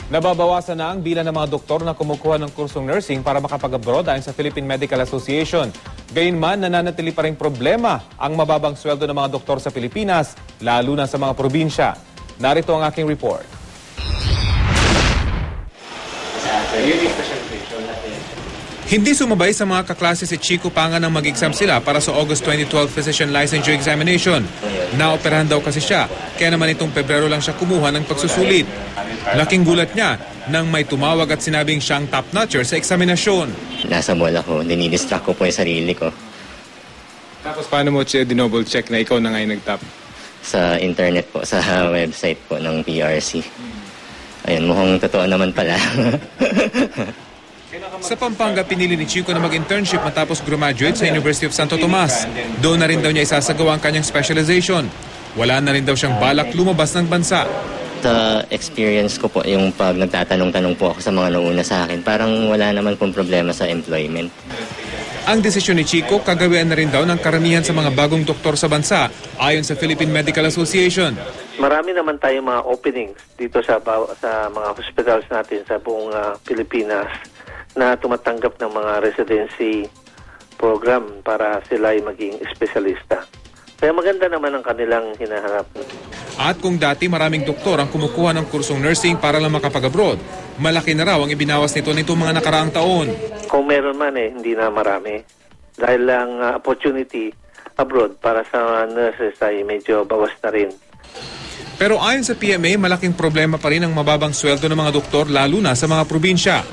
Nababawasan na ang bilang ng mga doktor na kumukuha ng kursong nursing para makapag-abroad ayon sa Philippine Medical Association. Gayunman, nananatili pa ring problema ang mababang sweldo ng mga doktor sa Pilipinas, lalo na sa mga probinsya. Narito ang aking report. Hindi sumabay sa mga kaklase si Chico Panga nang mag-exam sila para sa August 2012 Physician Licensure Examination. Naoperahan daw kasi siya, kaya naman itong Pebrero lang siya kumuha ng pagsusulit. Laking gulat niya nang may tumawag at sinabing siyang top-notcher sa eksaminasyon. Nasa mall ako, dinidistract ko po yung sarili ko. Tapos paano mo dinouble check na ikaw na ngayon nag-top? Sa internet po, sa website po ng PRC. Ayun, mukhang totoo naman pala. Sa Pampanga, pinili ni Chico na mag-internship matapos graduate sa University of Santo Tomas. Doon na rin daw niya isasagawa ang kanyang specialization. Wala na rin daw siyang balak lumabas ng bansa. Sa experience ko po, yung pag nagtatanong-tanong po ako sa mga nauna sa akin, parang wala naman pong problema sa employment. Ang desisyon ni Chico, kagawian na rin daw ng karamihan sa mga bagong doktor sa bansa, ayon sa Philippine Medical Association. Marami naman tayong mga openings dito sa mga hospitals natin sa buong Pilipinas na tumatanggap ng mga residency program para sila ay maging espesyalista. Kaya maganda naman ang kanilang hinahanap. At kung dati maraming doktor ang kumukuha ng kursong nursing para lang makapag-abroad, malaki na raw ang ibinawas nito nitong mga nakaraang taon. Kung meron man hindi na marami. Dahil lang opportunity abroad para sa nurses ay medyo bawas na rin. Pero ayon sa PMA, malaking problema pa rin ang mababang sweldo ng mga doktor lalo na sa mga probinsya.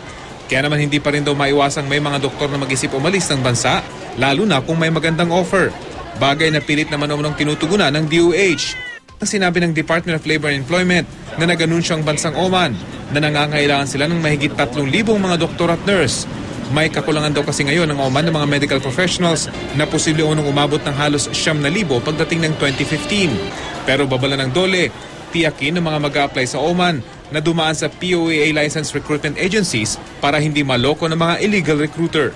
Kaya naman hindi pa rin daw maiwasang may mga doktor na mag-isip umalis ng bansa, lalo na kung may magandang offer. Bagay na pilit naman umunong tinutugunan ng DOH. Ang sinabi ng Department of Labor and Employment na nag-anunsyang bansang Oman na nangangailangan sila ng mahigit 3,000 mga doktor at nurse. May kakulangan daw kasi ngayon ng Oman ng mga medical professionals na posible unong umabot ng halos 9,000 pagdating ng 2015. Pero babala ng dole, tiyakin ng mga mag-a-apply sa Oman na dumaan sa POAA licensed recruitment agencies para hindi maloko ng mga illegal recruiter.